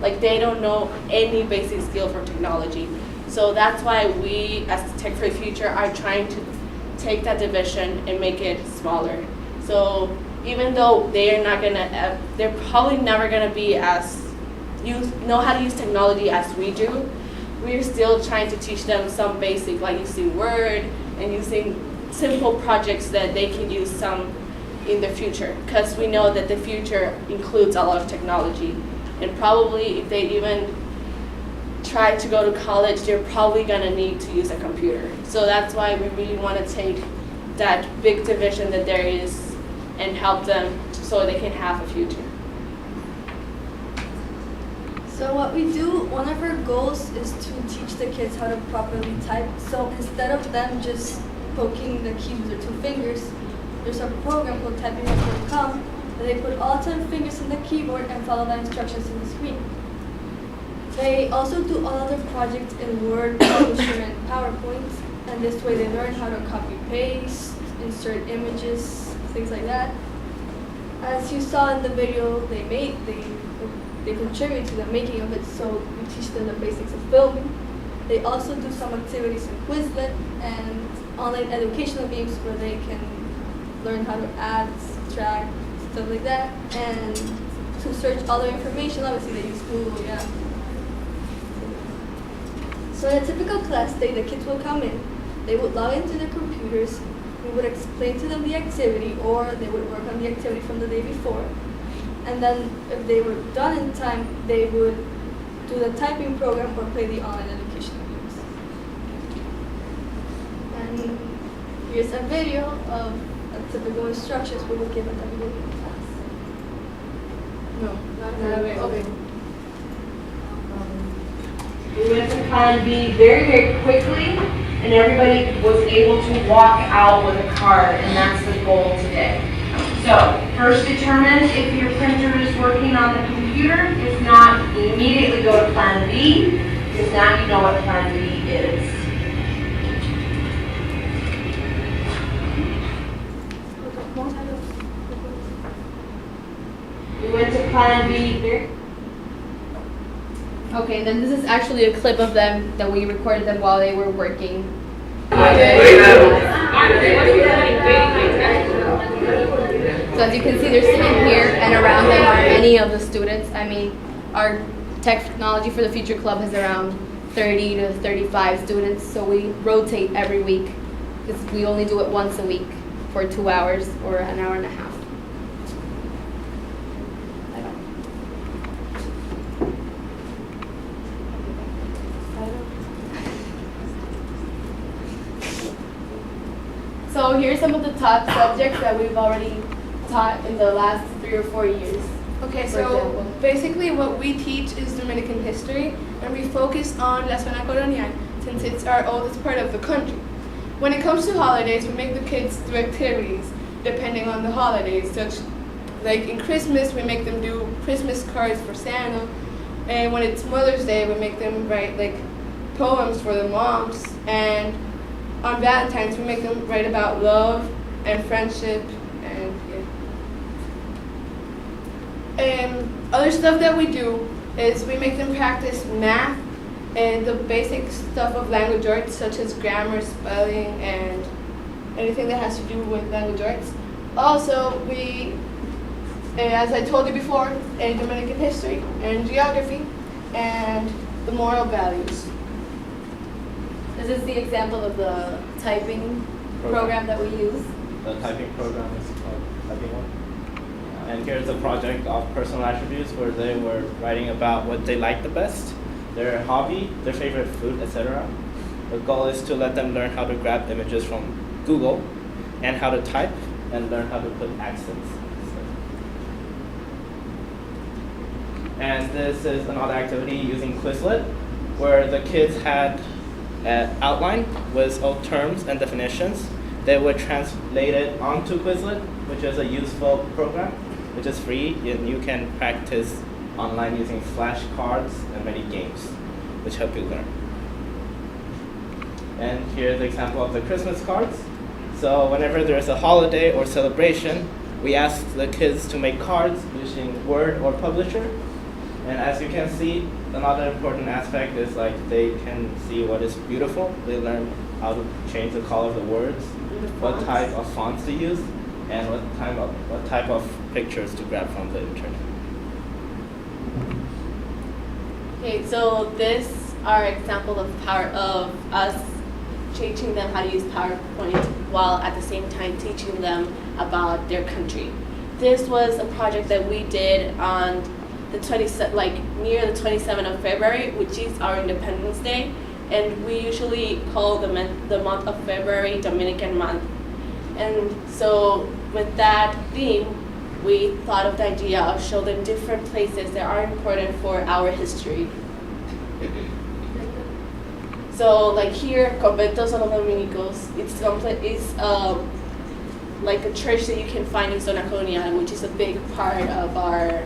Like they don't know any basic skill for technology. So that's why we, as Tech for the Future, are trying to take that division and make it smaller. So even though they're probably never gonna be know how to use technology as we do, we're still trying to teach them some basic, like using Word and using simple projects that they can use some in the future, because we know that the future includes a lot of technology. And probably if they even try to go to college, they're probably gonna need to use a computer. So that's why we really wanna take that big division that there is and help them so they can have a future. So what we do, one of our goals is to teach the kids how to properly type. So instead of them just poking the keys with their 2 fingers, there's a program called typingbooks.com where they put all 10 fingers in the keyboard and follow the instructions in the screen. They also do all other projects in Word, Publisher, and PowerPoint, and this way they learn how to copy-paste, insert images, things like that. As you saw in the video they contribute to the making of it, so we teach them the basics of filming. They also do some activities in Quizlet and online educational games where they can learn how to add, subtract, stuff like that. And to search all their information, obviously they use Google, yeah. So in a typical class day, the kids will come in, they would log into their computers, we would explain to them the activity, or they would work on the activity from the day before. And then if they were done in time, they would do the typing program or play the online educational games. And here's a video of a typical instructions we would give at the beginning of class. No, not that. Okay. We went to Plan B very, very quickly, and everybody was able to walk out with a card, and that's the goal today. So, first determine if your printer is working on the computer. If not, immediately go to Plan B, because now you know what Plan B is. We went to Plan B here. Okay, then this is actually a clip of them that we recorded them while they were working. So as you can see, they're sitting here, and around them are many of the students. I mean, our Technology for the Future Club has around 30 to 35 students, so we rotate every week, because we only do it once a week for 2 hours or an hour and a half. So here's some of the top subjects that we've already taught in the last 3 or 4 years. Okay, so basically what we teach is Dominican history, and we focus on La Zona Colonial since it's our oldest part of the country. When it comes to holidays, we make the kids do activities depending on the holidays, such like in Christmas, we make them do Christmas cards for Santa, and when it's Mother's Day, we make them write like poems for the moms, and on Valentine's, we make them write about love and friendship, and other stuff that we do is we make them practice math and the basic stuff of language arts, such as grammar, spelling, and anything that has to do with language arts. Also, we, as I told you before, Dominican history and geography and the moral values. This is the example of the typing program that we use. The typing program is called Typing One. And here's a project of personal attributes where they were writing about what they like the best, their hobby, their favorite food, etc. The goal is to let them learn how to grab images from Google and how to type and learn how to put accents. And this is another activity using Quizlet, where the kids had an outline with all terms and definitions. They would translate it onto Quizlet, which is a useful program, which is free, and you can practice online using flashcards and many games, which help you learn. And here's the example of the Christmas cards. So whenever there's a holiday or celebration, we ask the kids to make cards using Word or Publisher, And as you can see, another important aspect is like they can see what is beautiful. They learn how to change the color of the words, what type of fonts to use, and what type of pictures to grab from the internet. Okay, so this are example of us teaching them how to use PowerPoint while at the same time teaching them about their country. This was a project that we did on the near the 27th of February, which is our Independence Day, and we usually call the month of February Dominican month. And so with that theme, we thought of the idea of show them different places that are important for our history. So like here, Conventos de los Dominicos, it's like a church that you can find in Zona Colonial, which is a big part of our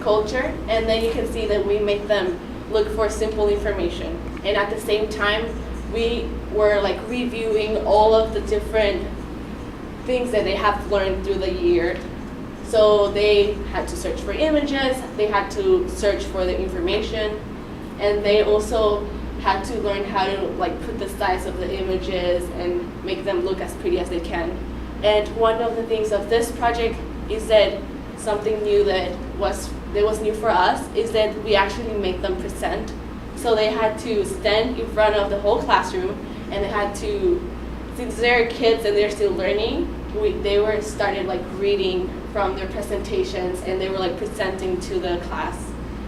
culture. And then you can see that we make them look for simple information. And at the same time, we were like reviewing all of the different things that they have learned through the year. So they had to search for images, they had to search for the information, and they also had to learn how to like put the size of the images and make them look as pretty as they can. And one of the things of this project is that something new that was new for us is that we actually make them present. So they had to stand in front of the whole classroom, and they had to, since they're kids and they're still learning, they were started like reading from their presentations, and they were like presenting to the class,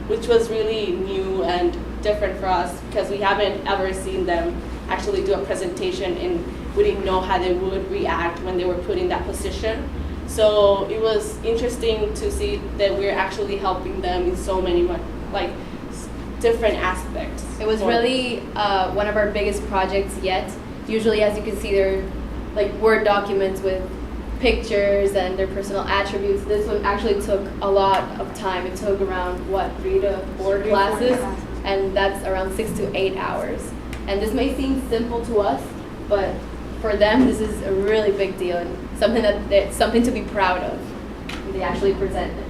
which was really new and different for us because we haven't ever seen them actually do a presentation, and we didn't know how they would react when they were put in that position. So it was interesting to see that we're actually helping them in so many like different aspects. It was really one of our biggest projects yet. Usually, as you can see, they're like Word documents with pictures and their personal attributes. This one actually took a lot of time. It took around, 3 to 4 classes, and that's around 6 to 8 hours. And this may seem simple to us, but for them, this is a really big deal and something to be proud of. They actually present it.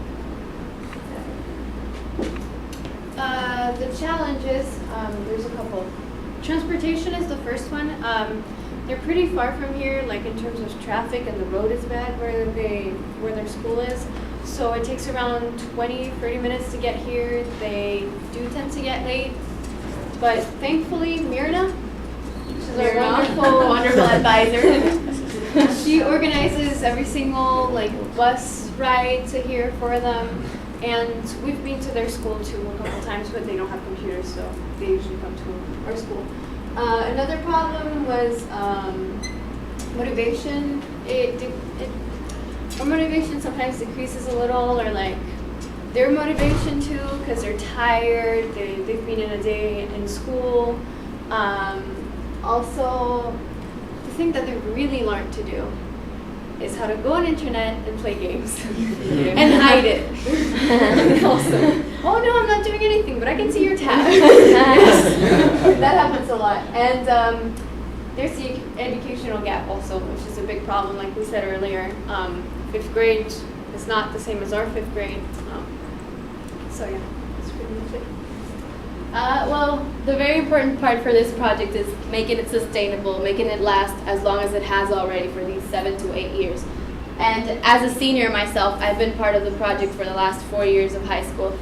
The challenges, there's a couple. Transportation is the first one. They're pretty far from here, like in terms of traffic, and the road is bad where their school is. So it takes around 20-30 minutes to get here. They do tend to get late, but thankfully Myrna, she's our wonderful advisor. She organizes every single like bus ride to here for them, and we've been to their school too a couple times, but they don't have computers, so they usually come to our school. Another problem was motivation. Our motivation sometimes decreases a little, or like their motivation too, because they're tired. They've been in a day in school. Also, the thing that they really learned to do is how to go on internet and play games and hide it. Also, oh no, I'm not doing anything, but I can see your tab. That happens a lot. And there's the educational gap also, which is a big problem, like we said earlier. 5th grade is not the same as our 5th grade. So yeah, that's pretty much it. Well, the very important part for this project is making it sustainable, making it last as long as it has already for these 7 to 8 years. And as a senior myself, I've been part of the project for the last 4 years of high school.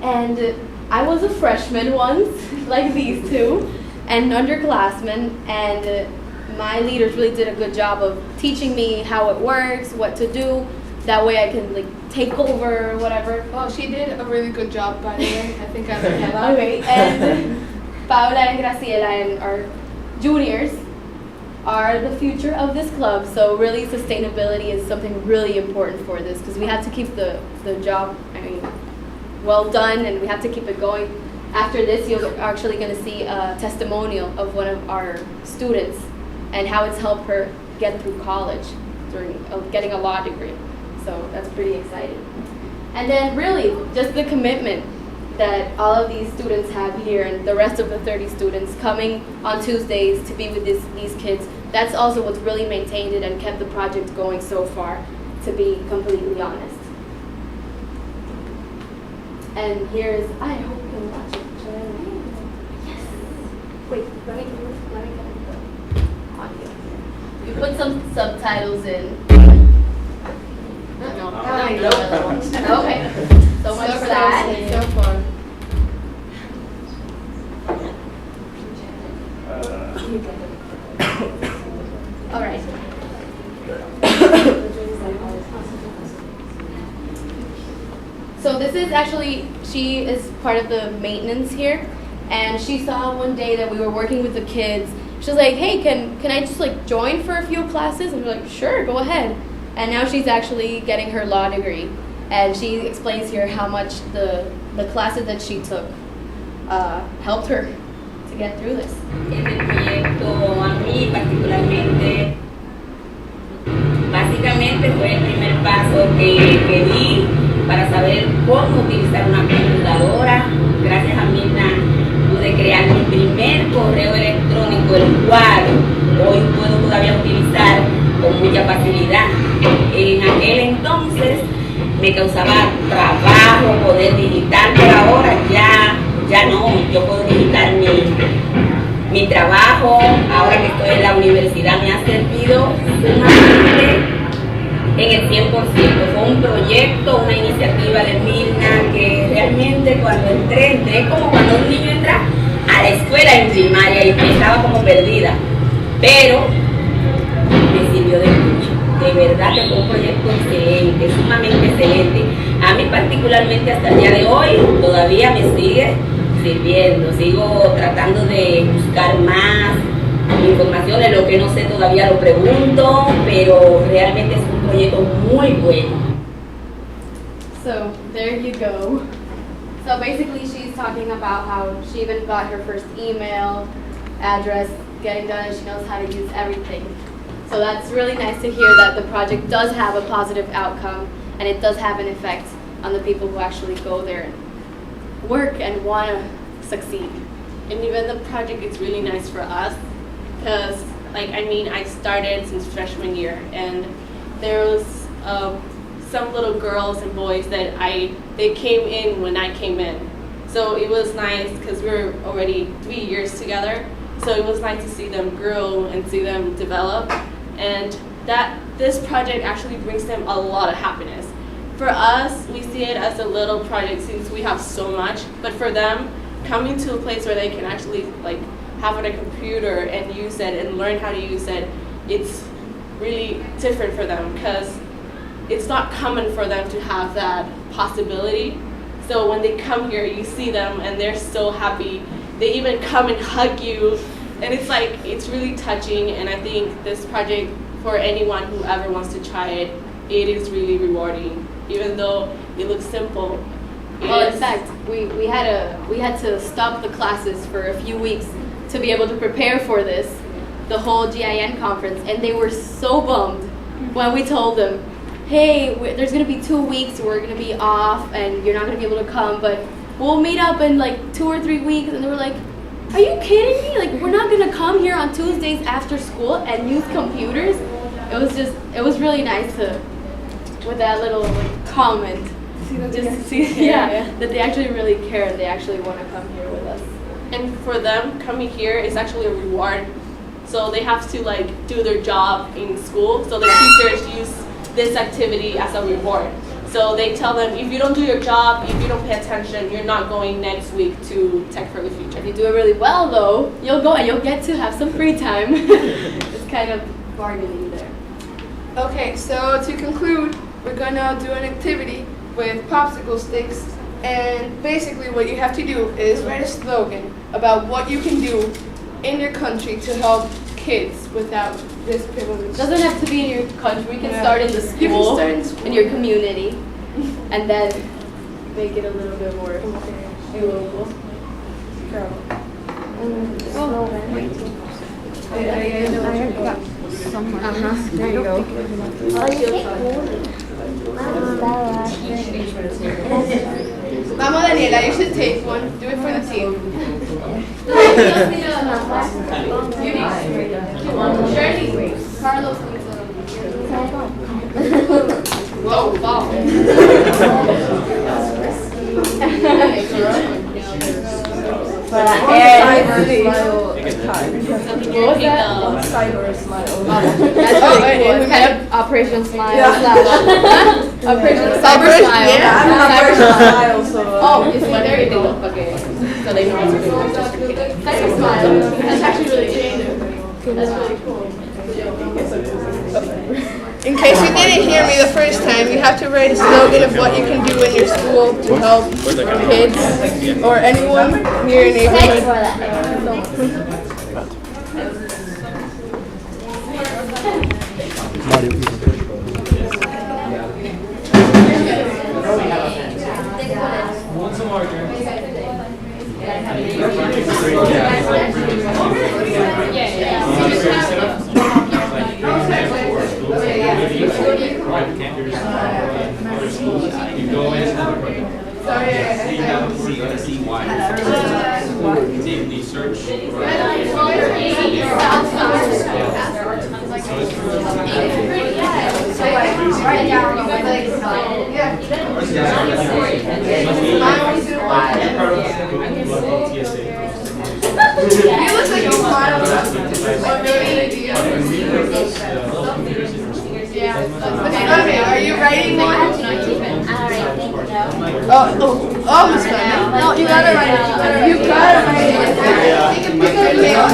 And I was a freshman once, like these two, and underclassmen, and my leaders really did a good job of teaching me how it works, what to do. That way I can like take over or whatever. Well, she did a really good job, by the way. I think I learned that. Okay, and Paula and Graciela and our juniors are the future of this club. So really sustainability is something really important for this, because we have to keep the job, well done, and we have to keep it going. After this, you're actually going to see a testimonial of one of our students and how it's helped her get through college during getting a law degree. So that's pretty exciting. And then really, just the commitment that all of these students have here, and the rest of the 30 students coming on Tuesdays to be with these kids, that's also what's really maintained it and kept the project going so far, to be completely honest. And here's, I hope you can watch it. Should I? Yes. Wait, let me get it audio. You put some subtitles in. No. Okay. So much for that. So far. All right. So this is actually, she is part of the maintenance here, and she saw one day that we were working with the kids. She was like, hey, can I just like join for a few classes? And we're like, sure, go ahead. And now she's actually getting her law degree, and she explains here how much the classes that she took helped her to get through this. Este proyecto a mí particularmente, básicamente fue el primer paso que di para saber cómo utilizar una computadora. Gracias a Mirna pude crear mi primer correo electrónico, el cual hoy puedo todavía utilizar con mucha facilidad. En aquel entonces me causaba trabajo poder digitar, pero ahora ya no, yo puedo digitar mi trabajo. Ahora que estoy en la universidad me ha servido sumamente en el 100%. Fue un proyecto, una iniciativa de Mirna que realmente cuando entré como cuando un niño entra a la escuela en primaria y estaba como perdida, pero me sirvió de mucho. De verdad que fue un proyecto excelente, sumamente excelente. A mí particularmente hasta el día de hoy todavía me sigue sirviendo. Sigo tratando de buscar más información, lo que no sé todavía lo pregunto, pero realmente es un proyecto muy bueno. So there you go. So basically she's talking about how she even got her first email address getting done, and she knows how to use everything. So that's really nice to hear that the project does have a positive outcome, and it does have an effect on the people who actually go there and work and want to succeed. And even the project is really nice for us because, I started since freshman year, and there was some little girls and boys that they came in when I came in. So it was nice because we were already 3 years together. So it was nice to see them grow and see them develop, and that this project actually brings them a lot of happiness. For us, we see it as a little project since we have so much, but for them, coming to a place where they can actually have a computer and use it and learn how to use it, it's really different for them because it's not common for them to have that possibility. So when they come here, you see them and they're so happy. They even come and hug you, and it's really touching. And I think this project, for anyone who ever wants to try it, it is really rewarding, even though it looks simple. Well, in fact, we had to stop the classes for a few weeks to be able to prepare for this, the whole GIN conference, and they were so bummed when we told them, hey, there's going to be 2 weeks, we're going to be off, and you're not going to be able to come, but we'll meet up in 2 or 3 weeks. And they were like, are you kidding me? We're not going to come here on Tuesdays after school and use computers? It was really nice to, with that little comment, just see that they actually really care and they actually want to come here with us. And for them, coming here is actually a reward. So they have to do their job in school. So the teachers use this activity as a reward. So they tell them, if you don't do your job, if you don't pay attention, you're not going next week to Tech for the Future. If you do it really well, though, you'll go and you'll get to have some free time. It's kind of bargaining there. Okay, so to conclude, we're gonna do an activity with popsicle sticks, and basically what you have to do is write a slogan about what you can do in your country to help kids without this privilege. It doesn't have to be in your country. We can start in the school, You can start in school. in your community, and then make it a little bit more global. There you go. Vamos, Daniela, you should take one. Do it for the team. Carlos needs a. Whoa, wow. What was that? Side or a smile. That's really cool. It's kind of Operation Smile slash Operation Cyber Smile. Yeah, I'm an Operation Smile, so. Oh, you see, there you go. Okay. So they know how to do it. Cyber Smile. That's actually really creative. That's really cool. In case you didn't hear me the first time, you have to write a slogan of what you can do in your school to help kids or anyone near your neighborhood. You go in and you have to see why. See the search. You look like you smile. Okay, are you writing one? Oh, Miss Fanny. No, you gotta write it. You gotta write it. You can pick up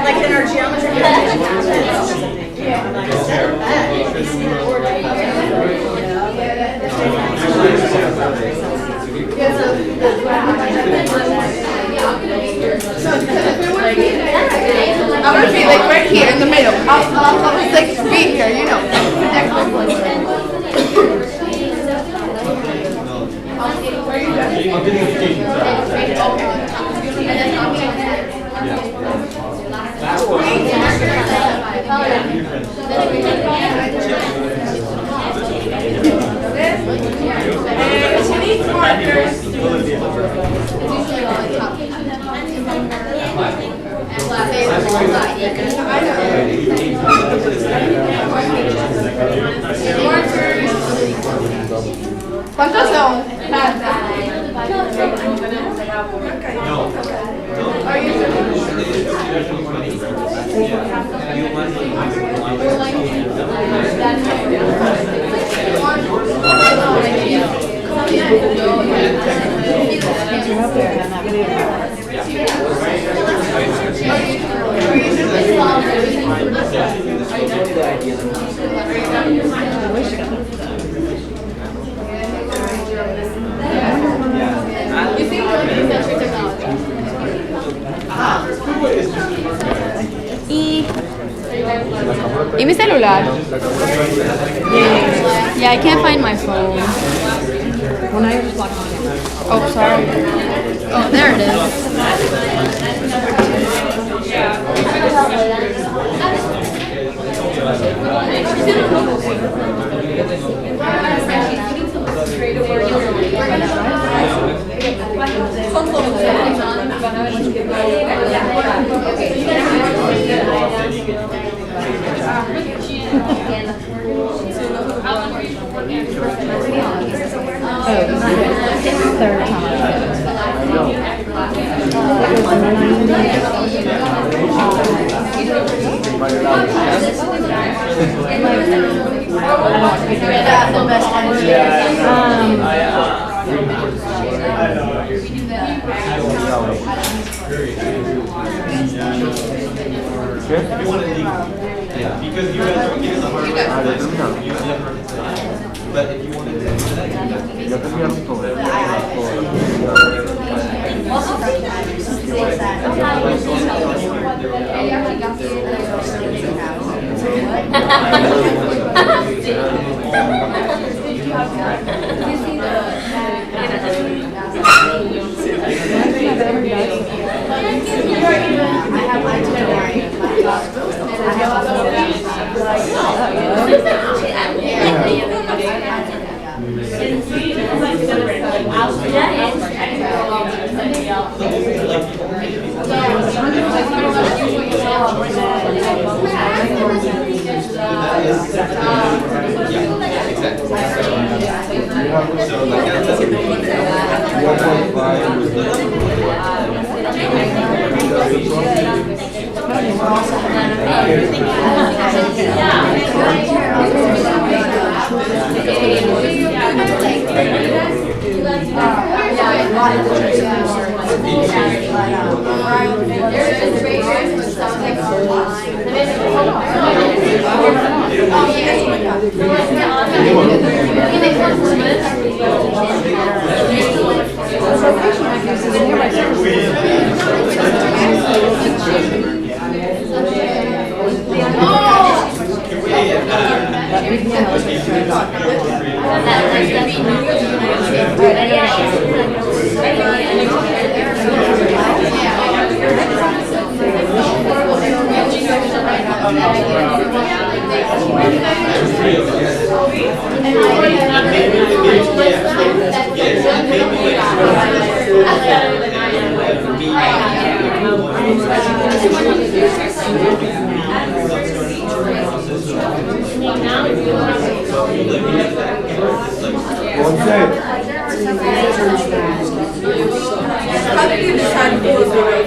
Like in our geometry I'm gonna be like right here in the middle. I'll just like be here, you know. ¿Cuántos son? ¿Y mi celular? Yeah, I can't find my phone. Well, now you're just blocking it. Oh, sorry. Oh, there it Third time. Because you guys don't give us a hard time, you never. But if you want to do that, Ya terminaron todo. How did you decide who was the right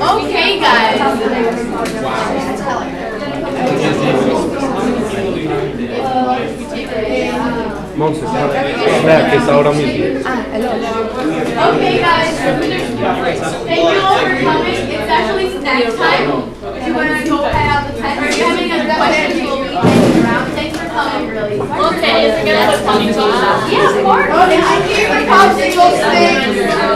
Okay, guys. Monse, vea que es ahora mismo. Okay, guys. Thank you all for coming. It's actually snack time. If you want to go head out the tent, or you're having a question, we'll be hanging around. Thanks for coming, really. Okay, is it gonna put something on? Yeah, of course. Okay, I hear my